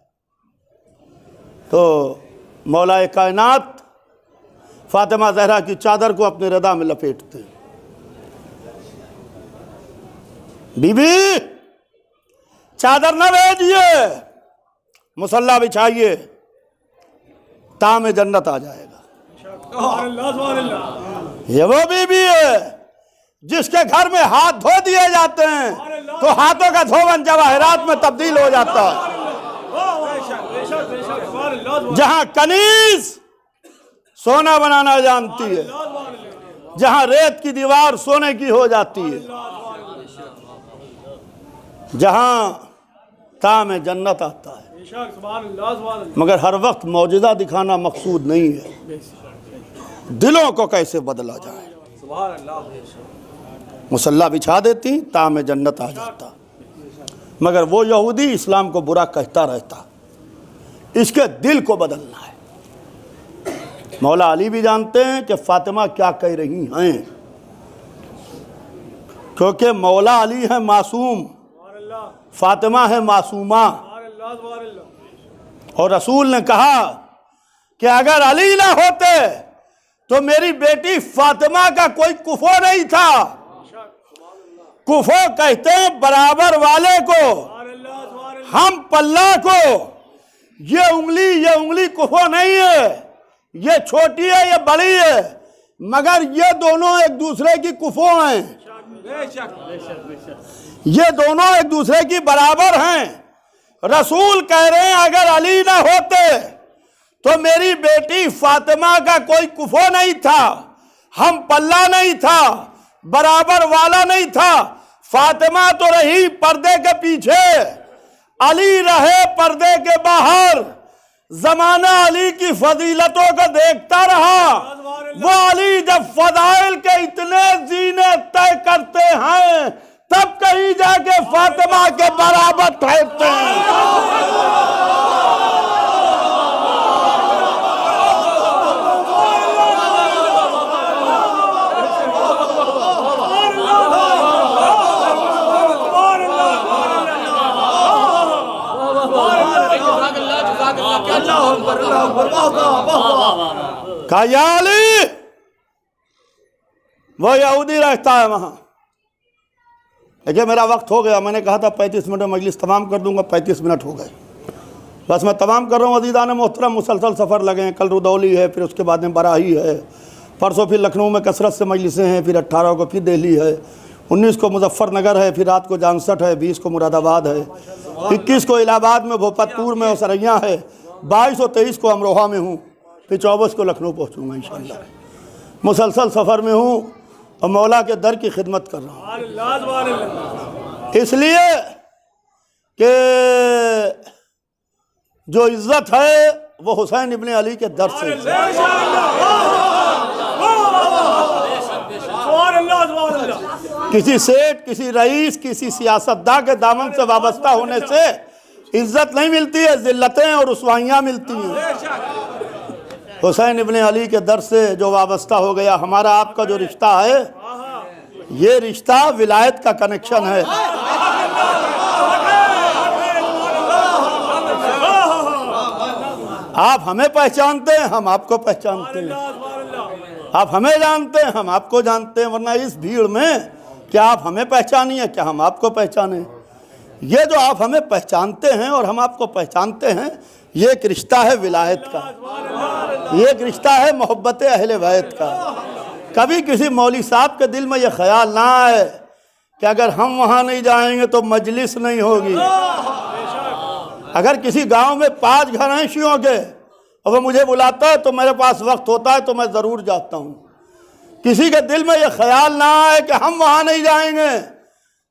तो मौला कायनात फातिमा ज़हरा की चादर को अपने रदा में लपेटते, बीबी चादर न भेजिए, मुसल्ला बिछाइए, ताम जन्नत आ जाएगा। ये वो बीबी है जिसके घर में हाथ धो दिए जाते हैं तो हाथों का धोवन जवाहरात में तब्दील हो जाता है। जहां कनीज सोना बनाना जानती है, जहां रेत की दीवार सोने की हो जाती है, जहां ताम जन्नत आता है। मगर हर वक्त मौजूदा दिखाना मकसूद नहीं है, दिलों को कैसे बदला जाए। मुसल्ला बिछा देती, ताम जन्नत आ जाता। मगर वो यहूदी इस्लाम को बुरा कहता रहता, इसके दिल को बदलना है। मौला अली भी जानते हैं कि फातिमा क्या कह रही हैं, क्योंकि मौला अली है मासूम, फातिमा है मासूमा। और रसूल ने कहा कि अगर अली ना होते तो मेरी बेटी फातिमा का कोई कुफो नहीं था। कुफो कहते हैं बराबर वाले को, हम पल्ला को। ये उंगली कुफो नहीं है, ये छोटी है ये बड़ी है, मगर ये दोनों एक दूसरे की कुफो हैं। ये दोनों एक दूसरे की बराबर हैं। रसूल कह रहे हैं अगर अली ना होते तो मेरी बेटी फातिमा का कोई कुफो नहीं था, हम पल्ला नहीं था, बराबर वाला नहीं था। फातिमा तो रही पर्दे के पीछे, अली रहे पर्दे के बाहर। जमाना अली की फजीलतों को देखता रहा। वो अली जब फदाइल के इतने जीने तय करते हैं तब कहीं जाके फातिमा के बराबर ठहरते हैं। कायाली वो यहूदी रहता है वहां। देखिए मेरा वक्त हो गया, मैंने कहा था 35 मिनट में मजलिस तमाम कर दूंगा, 35 मिनट हो गए। बस मैं तमाम कर रहा हूँ। अज़ीज़ान मोहतरम, मुसलसल सफ़र लगे हैं। कल रुदौली है, फिर उसके बाद में बराही है, परसों फिर लखनऊ में कसरत से मजलिसें हैं, फिर 18 को फिर दिल्ली है, 19 को मुजफ्फरनगर है, फिर रात को जानसठ है, 20 को मुरादाबाद है, 21 को इलाहाबाद में, भोपतपुर में और सरैया है, 22 और 23 को अमरोहा में हूँ, फिर 24 को लखनऊ पहुँचूँगा इंशाअल्लाह। मुसलसल सफ़र में हूँ और मौला के दर की खिदमत कर रहा हूँ, इसलिए कि जो इज्जत है वो हुसैन इब्ने अली के दर से। किसी सेठ, किसी रईस, किसी सियासतदान के दामन से वाबस्ता होने से इज्जत नहीं मिलती है, जिल्लतें और रुसवाइयाँ मिलती हैं। हुसैन इब्ने अली के दर से जो वाबस्ता हो गया, हमारा आपका जो रिश्ता है, ये रिश्ता विलायत का कनेक्शन है। आप हमें पहचानते हैं, हम आपको पहचानते हैं, आप हमें जानते हैं, हम आपको जानते हैं। वरना इस भीड़ में क्या आप हमें पहचानिए, क्या हम आपको पहचाने। ये जो आप हमें पहचानते हैं और हम आपको पहचानते हैं, ये एक रिश्ता है विलायत का, ये एक रिश्ता है मोहब्बत अहले बैत का। कभी किसी मौली साहब के दिल में ये ख्याल ना आए कि अगर हम वहाँ नहीं जाएंगे तो मजलिस नहीं होगी। अगर किसी गांव में 5 घर हैं शियों के और वो मुझे बुलाता है तो मेरे पास वक्त होता है तो मैं ज़रूर जाता हूँ। किसी के दिल में ये ख्याल ना आए कि हम वहाँ नहीं जाएंगे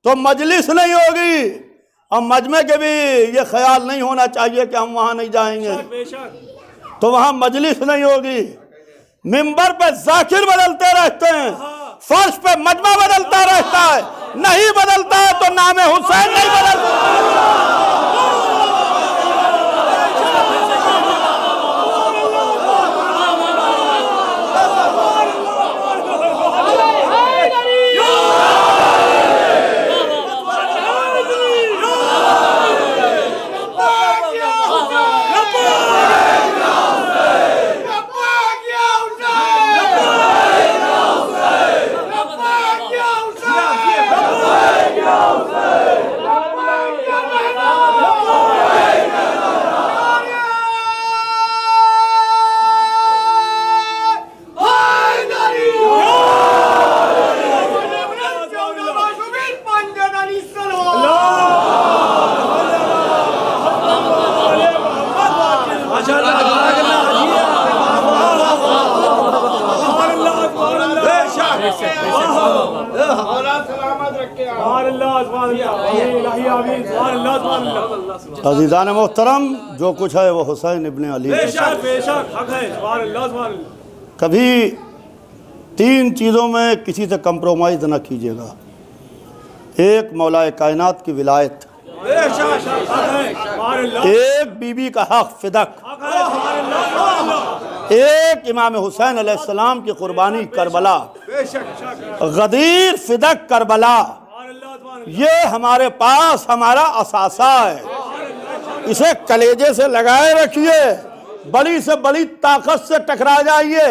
तो मजलिस नहीं होगी, और मजमे के भी ये ख्याल नहीं होना चाहिए कि हम वहाँ नहीं जाएंगे तो वहाँ मजलिस नहीं होगी। मिंबर पे जाकिर बदलते रहते हैं, फर्श पे मजमा बदलता रहता है, नहीं बदलता है तो नाम हुसैन नहीं बदलता। अज़ीज़ान मोहतरम, जो कुछ है वो हुसैन इब्न अली। कभी तीन चीज़ों में किसी से कंप्रोमाइज़ न कीजिएगा। एक मौलाए कायनात की विलायत, एक बीबी का हक फिदक, एक इमाम हुसैन अलैहिस्सलाम की कुर्बानी करबला, गदीर फिदक करबला, ये हमारे पास हमारा असासा है। इसे कलेजे से लगाए रखिए, बड़ी से बड़ी ताकत से टकरा जाइए।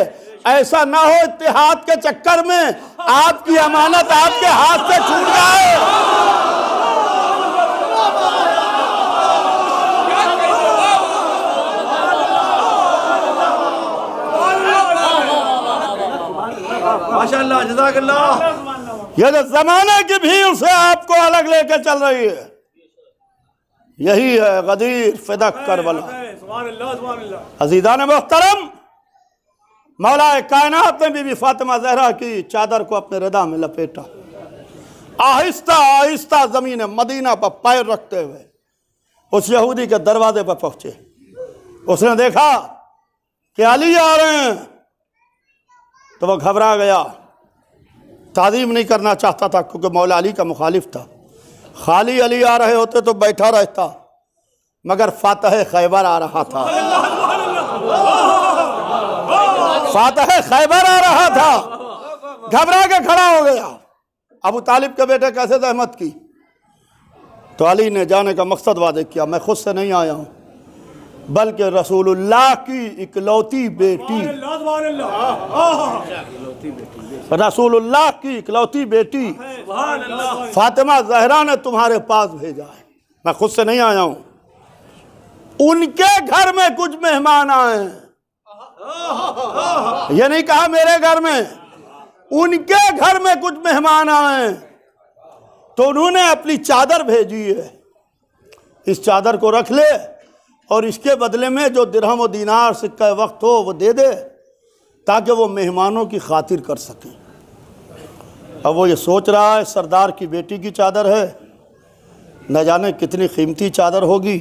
ऐसा ना हो इत्तेहाद के चक्कर में आपकी अमानत आपके हाथ से छूट जाए। माशाअल्लाह, जज़ाकल्लाह। यह जो जमाने की भीड़ से आपको अलग लेकर चल रही है, यही है गदीर फिदक करबला। अज़ीज़ान मोहतरम, मौलाए कायनात ने बीबी फातिमा ज़हरा की चादर को अपने रदा में लपेटा, आहिस्ता आहिस्ता ज़मीन मदीना पर पैर रखते हुए उस यहूदी के दरवाजे पर पहुंचे। उसने देखा कि अली आ रहे हैं, तो वह घबरा गया। ताज़ीम नहीं करना चाहता था क्योंकि मौला अली का मुखालिफ था। खाली अली आ रहे होते तो बैठा रहता, मगर फातह खैबर आ रहा था। फातह खैबर आ रहा था, घबरा के खड़ा हो गया। अबू तालिब के बेटे कैसे जहमत की, तो अली ने जाने का मकसद वादे किया, मैं खुद से नहीं आया हूँ बल्कि रसूलुल्लाह की इकलौती बेटी, रसूलुल्लाह की इकलौती बेटी फातिमा ज़हरा ने तुम्हारे पास भेजा है। मैं खुद से नहीं आया हूँ, उनके घर में कुछ मेहमान आए हैं। ये नहीं कहा मेरे घर में, उनके घर में कुछ मेहमान आए हैं, तो उन्होंने अपनी चादर भेजी है। इस चादर को रख ले और इसके बदले में जो दिरहम और दीनार सिक्का वक्त हो वो दे दे, ताकि वो मेहमानों की खातिर कर सके। अब वो ये सोच रहा है सरदार की बेटी की चादर है, न जाने कितनी कीमती चादर होगी,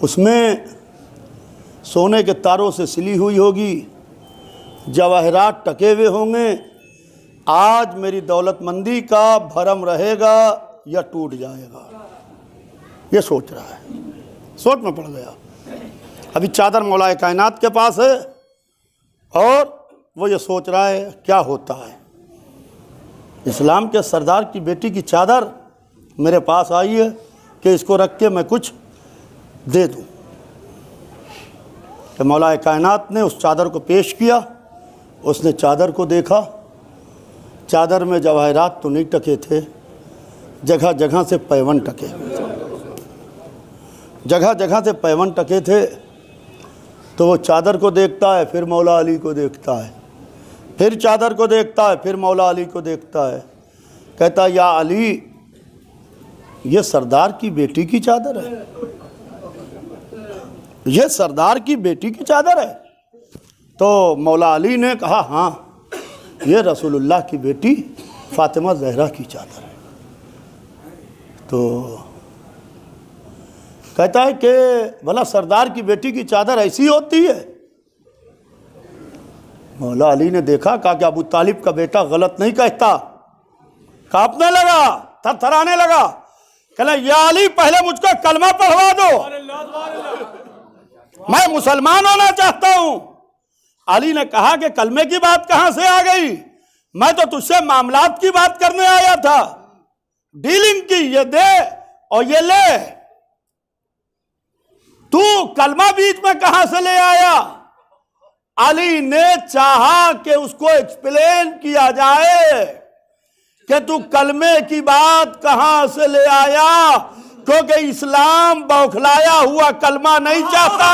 उसमें सोने के तारों से सिली हुई होगी, जवाहरात टके हुए होंगे। आज मेरी दौलतमंदी का भरम रहेगा या टूट जाएगा, ये सोच रहा है। सोच में पड़ गया। अभी चादर मौलाए कायनात के पास है और वो ये सोच रहा है क्या होता है। इस्लाम के सरदार की बेटी की चादर मेरे पास आई है कि इसको रख के मैं कुछ दे दूं। कि मौलाए कायनात ने उस चादर को पेश किया, उसने चादर को देखा। चादर में जवाहरात तो नहीं टके थे, जगह जगह से पैवन टके हुए थे, जगह जगह से पैवन टके थे। तो वो चादर को देखता है, फिर मौला अली को देखता है, फिर चादर को देखता है, फिर मौला अली को देखता है। कहता है या अली, ये सरदार की बेटी की चादर है, ये सरदार की बेटी की चादर है। तो मौला अली ने कहा हाँ, ये रसूलुल्लाह की बेटी फातिमा ज़हरा की चादर है। तो कहता है कि भला सरदार की बेटी की चादर ऐसी होती है। मौला अली ने देखा, कहा कि अबू तालिब का बेटा गलत नहीं कहता। कांपने लगा, थरथराने लगा, कहला या अली पहले मुझको कलमा पढ़वा दो, मैं मुसलमान होना चाहता हूं। अली ने कहा कि कलमे की बात कहां से आ गई, मैं तो तुझसे मामलात की बात करने आया था, डीलिंग की, ये दे और ये ले, तू कलमा बीच में कहां से ले आया। अली ने चाहा कि उसको एक्सप्लेन किया जाए कि तू कलमे की बात कहां से ले आया, क्योंकि इस्लाम बौखलाया हुआ कलमा नहीं चाहता।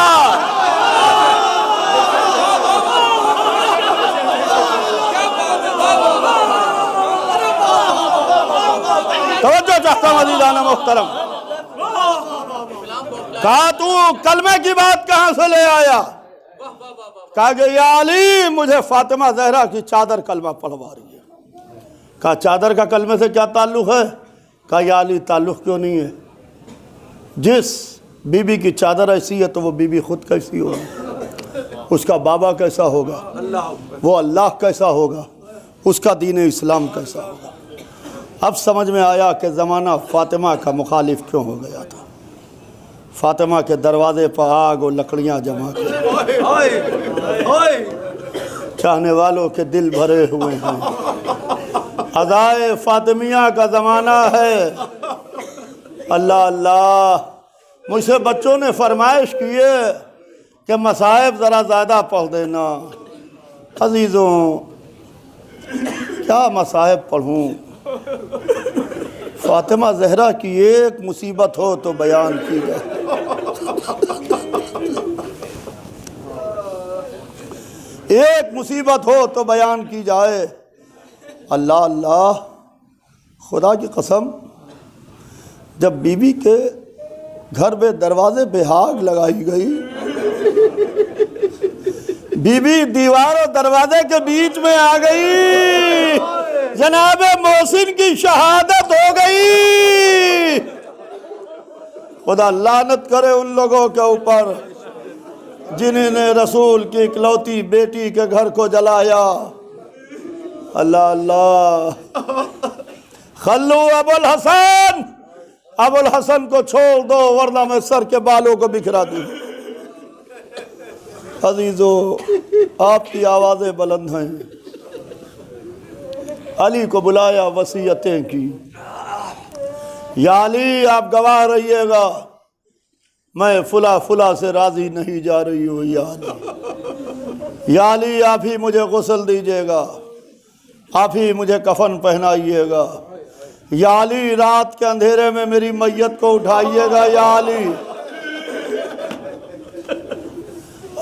तवज्जो चाहता हूं अज़ीज़ान मोहतरम। कहा तू कलमे की बात कहां से ले आया। कहा कि या अली, मुझे फातिमा ज़हरा की चादर कलमा पढ़वा रही है। कहा चादर का कलमे से क्या ताल्लुक़ है? कहा या अली ताल्लुक़ क्यों नहीं है? जिस बीबी की चादर ऐसी है तो वो बीबी खुद कैसी होगी, उसका बाबा कैसा होगा, वो अल्लाह कैसा होगा, उसका दीन इस्लाम कैसा होगा। अब समझ में आया कि ज़माना फ़ातिमा का मुखालिफ क्यों हो गया था। फ़ातिमा के दरवाज़े पर आग और लकड़ियाँ जमा कर, चाहने वालों के दिल भरे हुए हैं। अज़ाए फ़ातिमिया का ज़माना है। अल्लाह अल्लाह, मुझसे बच्चों ने फरमाइश किए कि मसाहिब ज़रा ज़्यादा पढ़ देना। अजीज़ों, क्या मसाहिब पढ़ूँ? फ़ातिमा ज़हरा की एक मुसीबत हो तो बयान की जाए। एक मुसीबत हो तो बयान की जाए। अल्लाह अल्लाह, खुदा की कसम, जब बीबी के घर में दरवाजे पे आग लगाई गई, बीबी दीवार और दरवाजे के बीच में आ गई, जनाब मोहसिन की शहादत हो गई। खुदा लानत करे उन लोगों के ऊपर जिन्होंने रसूल की इकलौती बेटी के घर को जलाया। अल्लाह अल्लाह, खल्लू अबुल हसन, अबुल हसन को छोड़ दो वरना मैं सर के बालों को बिखरा दूँ। अजीजों, आपकी आवाज़ें बुलंद हैं। अली को बुलाया, वसीयतें की। या अली, आप गवाह रहिएगा, मैं फुला फुला से राज़ी नहीं जा रही हूँ। या अली, आप ही मुझे गुस्ल दीजिएगा, आप ही मुझे कफन पहनाइएगा। या अली, रात के अंधेरे में मेरी मैयत को उठाइएगा। या अली,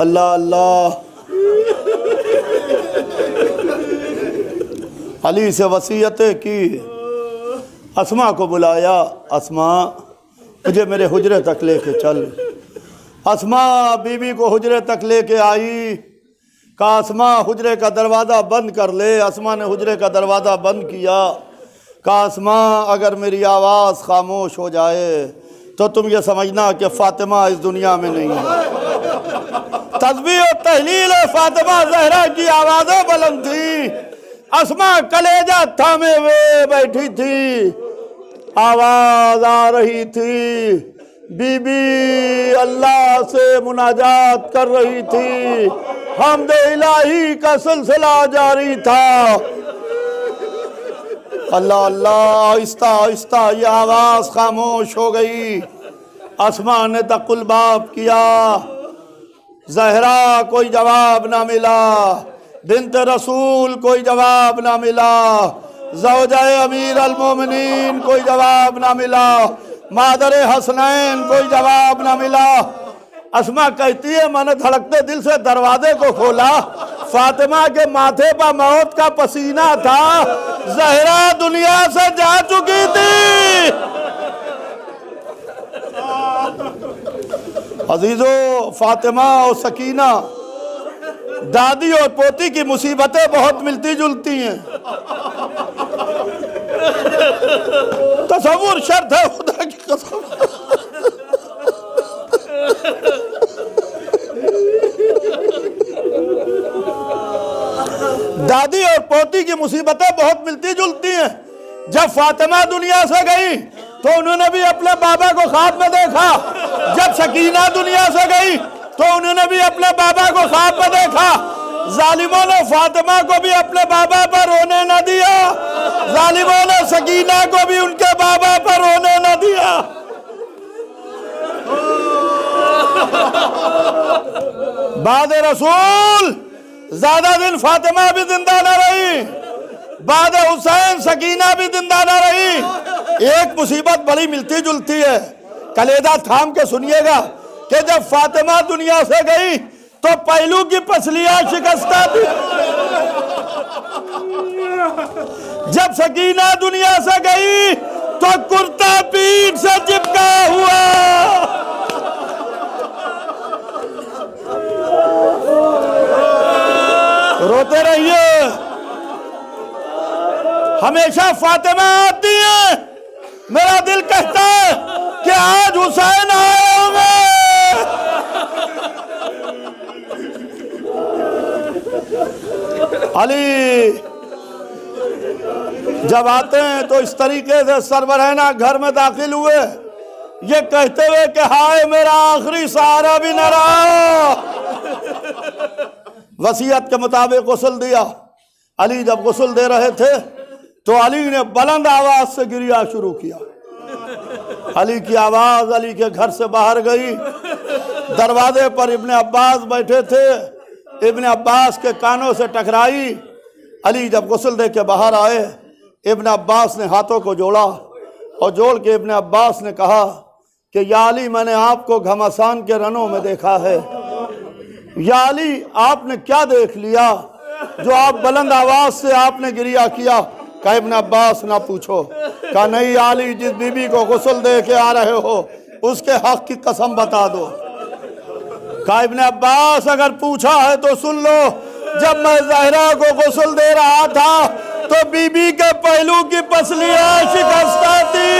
अल्लाह अल्लाह। अली से वसीयतें की, अस्मा को बुलाया। अस्मा, मुझे मेरे हुजरे तक लेके चल। अस्मा बीबी को हुजरे तक लेके आई। कहा अस्मा, हुजरे का दरवाज़ा बंद कर ले। अस्मा ने हुजरे का दरवाज़ा बंद किया। कहा अस्मा, अगर मेरी आवाज़ खामोश हो जाए तो तुम ये समझना कि फ़ातिमा इस दुनिया में नहीं है। तस्बीह और तहलील फ़ातिमा ज़हरा की आवाज़ें बुलंद थी। अस्मा कलेजा थामे हुए बैठी थी, आवाज़ आ रही थी। बीबी अल्लाह से मुनाजात कर रही थी, हमद इलाही का सिलसिला जारी था। अल्लाह अल्लाह, आहिस्ता आहिस्ता ये आवाज़ खामोश हो गई। अस्मा ने तकुल बाप किया, ज़हरा कोई जवाब ना मिला, बिन्त रसूल कोई जवाब ना मिला, ज़ौजाए अमीर अल मोमिनीन कोई जवाब ना मिला, मादर हसनैन कोई जवाब ना मिला। अस्मा कहती है, मैंने धड़कते दिल से दरवाजे को खोला, फातिमा के माथे पर मौत का पसीना था, ज़हरा दुनिया से जा चुकी थी। अजीजों, फातिमा और सकीना, दादी और पोती की मुसीबतें बहुत मिलती जुलती हैं। तसव्वुर शर्त है, खुदा की कसम। दादी और पोती की मुसीबतें बहुत मिलती जुलती हैं। जब फातिमा दुनिया से गई तो उन्होंने भी अपने बाबा को ख्वाब में देखा। जब सकीना दुनिया से गई तो उन्होंने भी अपने बाबा को ख्वाब में देखा। जालिमों ने फातिमा को भी अपने बाबा पर रोने न दिया, जालिमों ने सकीना को भी उनके बाबा पर रोने न दिया। बाद रसूल ज्यादा दिन फातिमा भी जिंदा न रही, बाद हुसैन सकीना भी जिंदा न रही। एक मुसीबत बड़ी मिलती जुलती है, कलेजा थाम के सुनिएगा कि जब फातिमा दुनिया से गई तो पहलू की पसलियां शिकस्ता थी। जब सकीना दुनिया से गई तो कुर्ता पीठ से चिपका हुआ। रोते रहिए, हमेशा फातिमा आती है, मेरा दिल कहता है कि आज हुसैन आए होंगे। अली जब आते हैं तो इस तरीके से सरबरहना घर में दाखिल हुए, ये कहते हुए कि हाय मेरा आखिरी सहारा भी न रहा। वसीयत के मुताबिक गुस्ल दिया। अली जब गुस्ल दे रहे थे तो अली ने बुलंद आवाज से गिरिया शुरू किया। अली की आवाज अली के घर से बाहर गई। दरवाजे पर इब्ने अब्बास बैठे थे, इब्ने अब्बास के कानों से टकराई। अली जब गुस्ल दे के बाहर आए, इब्ने अब्बास ने हाथों को जोड़ा और जोड़ के इब्ने अब्बास ने कहा कि या अली, मैंने आपको घमासान के रनों में देखा है। या अली, आपने क्या देख लिया जो आप बुलंद आवाज से आपने गिरिया किया? कहा इब्ने अब्बास ना पूछो। कहा नहीं या अली, जिस बीबी को गुस्ल दे के आ रहे हो उसके हक की कसम बता दो। कहा इब्ने अब्बास अगर पूछा है तो सुन लो, जब मैं ज़हरा को गुस्ल दे रहा था तो बीबी के पहलू की पसलियां शिकस्ता थी।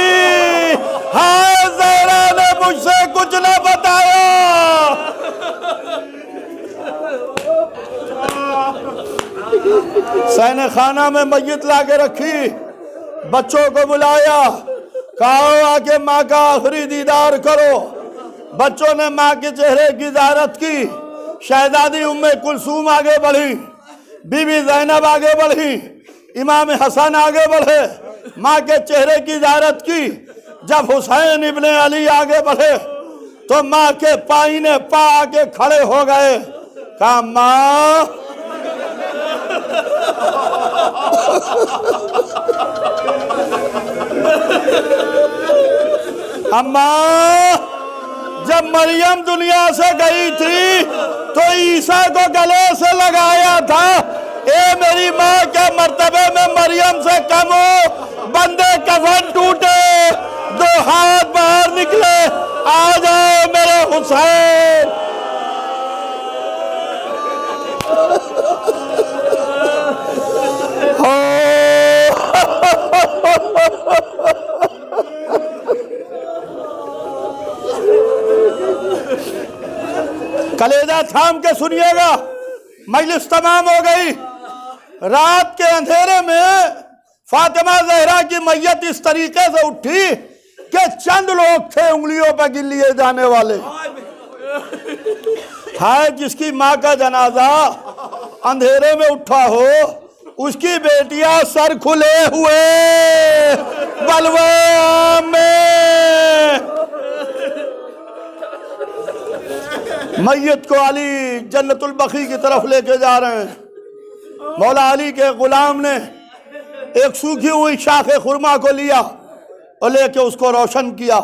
हाय ज़हरा ने मुझसे कुछ न बताया। सैने खाना में मय्यत लाके रखी, बच्चों को बुलाया, कहा आके माँ का आखिरी दीदार करो। बच्चों ने माँ के चेहरे की ज़ियारत की। शहजादी उम्मे कुलसूम आगे बढ़ी, बीबी ज़ैनब आगे बढ़ी, इमाम हसन आगे बढ़े, माँ के चेहरे की ज़ियारत की। जब हुसैन इब्ने अली आगे बढ़े तो माँ के पाईने पा आके खड़े हो गए। कहा माँ, अम्मा, जब मरियम दुनिया से गई थी तो ईसा को गले से लगाया था। ए मेरी माँ, क्या मर्तबे में मरियम से कम हो? बंदे कफन टूटे, दो हाथ बाहर निकले, आ जाओ मेरे हुसैन। कलेजा थाम के सुनिएगा, मजलिस तमाम हो गई। रात के अंधेरे में फातिमा ज़हरा की मैयत इस तरीके से उठी कि चंद लोग थे उंगलियों पर गिन लिए जाने वाले। हाय जिसकी माँ का जनाजा अंधेरे में उठा हो, उसकी बेटियां सर खुले हुए बलवा में। मैयत को अली जन्नतुल बकी की तरफ लेके जा रहे हैं। मौला अली के गुलाम ने एक सूखी हुई शाखे खुरमा को लिया और लेके उसको रोशन किया।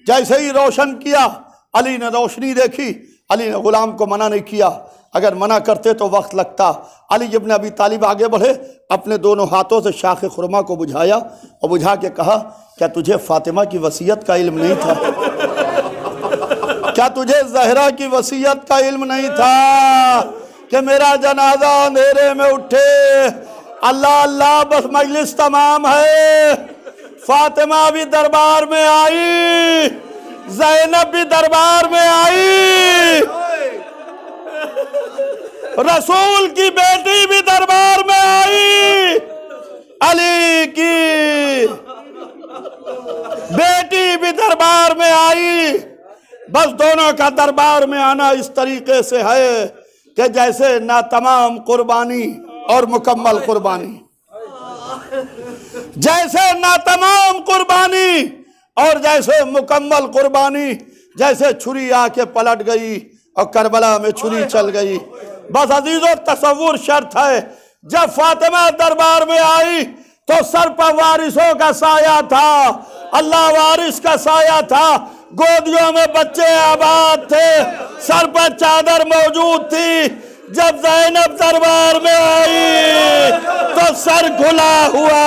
जैसे ही रोशन किया, अली ने रोशनी देखी। अली ने गुलाम को मना नहीं किया, अगर मना करते तो वक्त लगता। अली इब्न अबी तालिब आगे बढ़े, अपने दोनों हाथों से शाखे खुरमा को बुझाया और बुझा के कहा, क्या तुझे फातिमा की वसीयत का इल्म नहीं था? क्या तुझे ज़हरा की वसीयत का इल्म नहीं था कि मेरा जनाजा अंधेरे में उठे? अल्लाह अल्लाह, बस मजलिस तमाम है। फातिमा भी दरबार में आई, ज़ैनब भी दरबार में आई, रसूल की बेटी भी दरबार में आई, अली की बेटी भी दरबार में आई। बस दोनों का दरबार में आना इस तरीके से है कि जैसे ना तमाम कुर्बानी और मुकम्मल कुर्बानी, जैसे ना तमाम कुर्बानी और जैसे मुकम्मल कुर्बानी। जैसे छुरी आके पलट गई और करबला में छुरी चल गई। बस अजीजों, तसव्वुर शर्त है। जब फातिमा दरबार में आई तो सर पर वारिसों का साया था, अल्लाह वारिस का साया था। गोदियों में बच्चे आबाद थे, सर पर चादर मौजूद थी। जब ज़ैनब दरबार में आई तो सर खुला हुआ,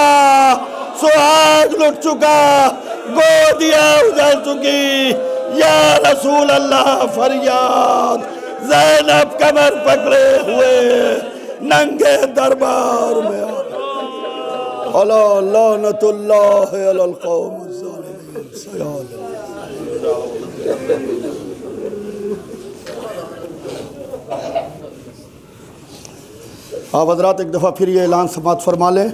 सुहाग लुट चुका, गोदियां उजड़ चुकी। या रसूल अल्लाह फरियाद, ज़ैनब कमर पकड़े हुए नंगे दरबार में। अला लानतुल्लाह अलल कौम ज़ालिमीन। सयाल आप हज़रात एक दफ़ा फिर ये ऐलान समात फरमा लें।